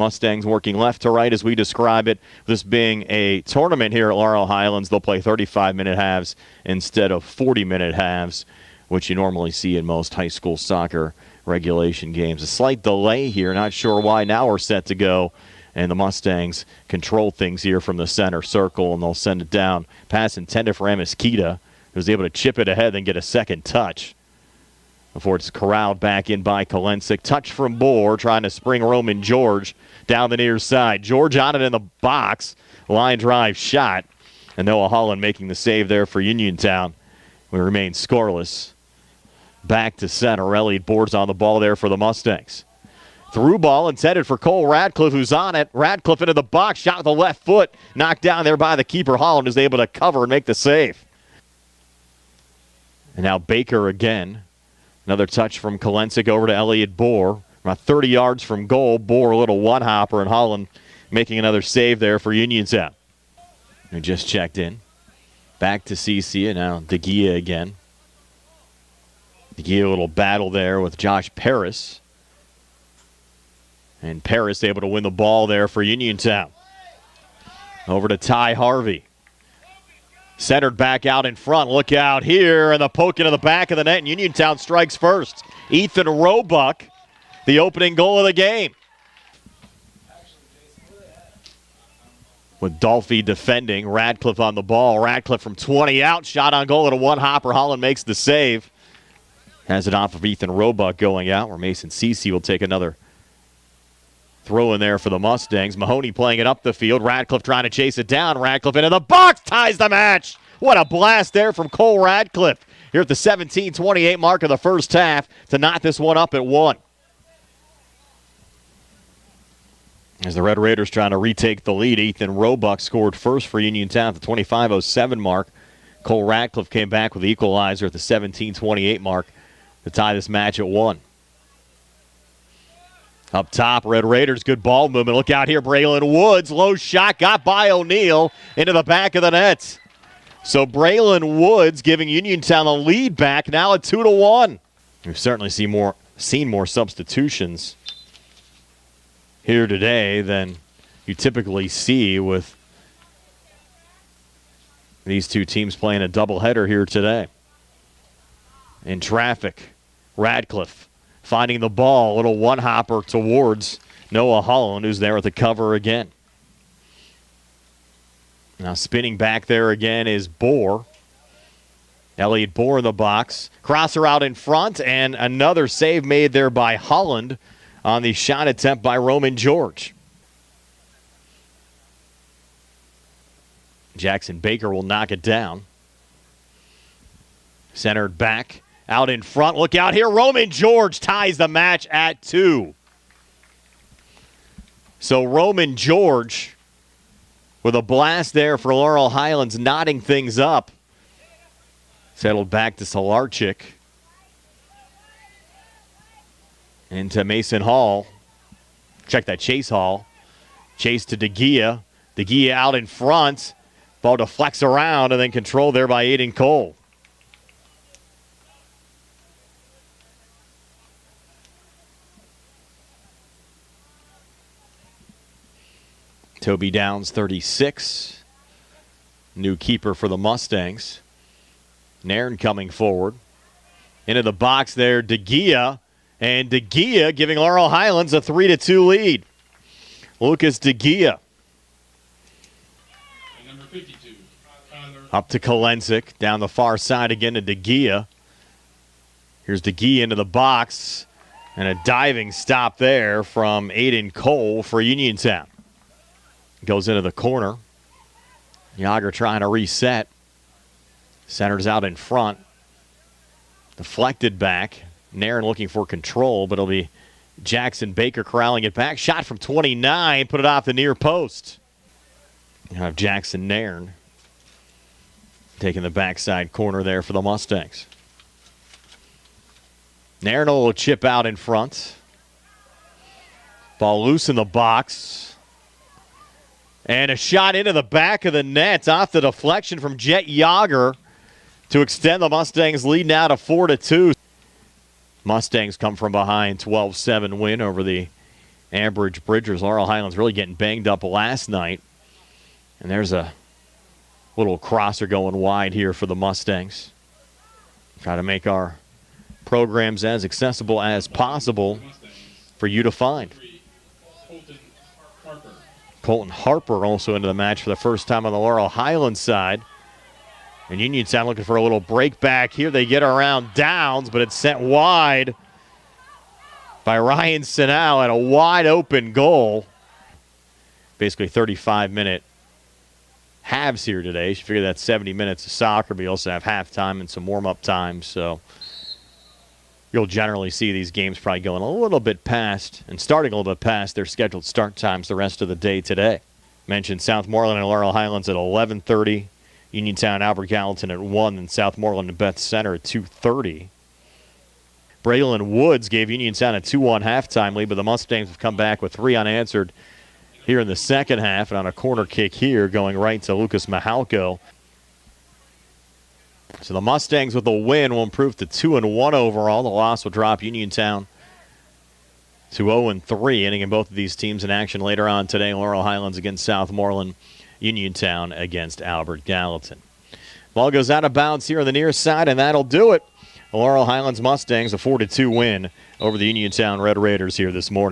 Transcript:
Mustangs working left to right as we describe it. This being a tournament here at Laurel Highlands, they'll play 35-minute halves instead of 40-minute halves, which you normally see in most high school soccer regulation games. A slight delay here, not sure why. Now we're set to go, and the Mustangs control things here from the center circle, and they'll send it down. Pass intended for Amiskita, who was able to chip it ahead and get a second touch before it's corralled back in by Kolensik. Touch from Bohr, trying to spring Roman George down the near side. George on it in the box. Line drive shot. And Noah Holland making the save there for Uniontown. We remain scoreless. Back to center. Elliott Bohr's on the ball there for the Mustangs. Through ball intended for Cole Radcliffe, who's on it. Radcliffe into the box. Shot with the left foot. Knocked down there by the keeper. Holland is able to cover and make the save. And now Baker again. Another touch from Kolensik over to Elliott Bohr. About 30 yards from goal. Bohr a little one-hopper, and Holland making another save there for Uniontown, who just checked in. Back to CC, and now DeGia again. DeGia a little battle there with Josh Paris. And Paris able to win the ball there for Uniontown. Over to Ty Harvey. Centered back out in front. Look out here. And the poke into the back of the net. And Uniontown strikes first. Ethan Roebuck, the opening goal of the game. With Dolphy defending. Radcliffe on the ball. Radcliffe from 20 out. Shot on goal at a one-hopper. Holland makes the save. Has it off of Ethan Roebuck going out, where Mason Cece will take another throw in there for the Mustangs. Mahoney playing it up the field. Radcliffe trying to chase it down. Radcliffe into the box. Ties the match. What a blast there from Cole Radcliffe here at the 17:28 mark of the first half to knock this one up at 1. As the Red Raiders trying to retake the lead, Ethan Roebuck scored first for Uniontown at the 25:07 mark. Cole Radcliffe came back with the equalizer at the 17:28 mark to tie this match at 1. Up top, Red Raiders, good ball movement. Look out here, Braylon Woods. Low shot, got by O'Neill into the back of the net. So Braylon Woods giving Uniontown the lead back, now at 2-1. We've certainly seen more substitutions here today than you typically see with these two teams playing a doubleheader here today. In traffic, Radcliffe finding the ball, a little one-hopper towards Noah Holland, who's there at the cover again. Now spinning back there again is Bohr. Elliott Bohr in the box. Crosser out in front, and another save made there by Holland on the shot attempt by Roman George. Jackson Baker will knock it down. Centered back. Out in front, look out here. Roman George ties the match at 2. So Roman George with a blast there for Laurel Highlands, knotting things up. Settled back to Solarchik. Into Mason Hall. Check that, Chase Hall. Chase to DeGia. DeGia out in front. Ball deflects around and then controlled there by Aiden Cole. Toby Downs, 36. New keeper for the Mustangs. Nairn coming forward. Into the box there, DeGia. And DeGia giving Laurel Highlands a 3-2 lead. Lucas DeGia. Number 52. Up to Kolensik. Down the far side again to DeGia. Here's DeGia into the box. And a diving stop there from Aiden Cole for Uniontown. Goes into the corner. Yager trying to reset. Centers out in front. Deflected back. Nairn looking for control, but it'll be Jackson Baker corralling it back. Shot from 29. Put it off the near post. You have Jackson Nairn taking the backside corner there for the Mustangs. Nairn a little chip out in front. Ball loose in the box. And a shot into the back of the net off the deflection from Jet Yager to extend the Mustangs' lead now to 4-2. Mustangs come from behind, 12-7 win over the Ambridge Bridgers. Laurel Highlands really getting banged up last night. And there's a little crosser going wide here for the Mustangs. Try to make our programs as accessible as possible for you to find. Colton Harper also into the match for the first time on the Laurel Highlands side. And Uniontown looking for a little break back here. They get around downs, but it's sent wide by Ryan Sinal at a wide open goal. Basically 35-minute halves here today. You figure that's 70 minutes of soccer, but you also have halftime and some warm-up time. So you'll generally see these games probably going a little bit past and starting a little bit past their scheduled start times the rest of the day today. Mentioned Southmoreland and Laurel Highlands at 11:30. Uniontown, Albert Gallatin at 1, and Southmoreland and Beth Center at 2:30. Braylon Woods gave Uniontown a 2-1 halftime lead, but the Mustangs have come back with 3 unanswered here in the second half, and on a corner kick here going right to Lucas Mahalko. So the Mustangs with a win will improve to 2-1 overall. The loss will drop Uniontown to 0-3, ending in both of these teams in action later on today. Laurel Highlands against Southmoreland, Uniontown against Albert Gallatin. Ball goes out of bounds here on the near side, and that'll do it. The Laurel Highlands Mustangs a 4-2 win over the Uniontown Red Raiders here this morning.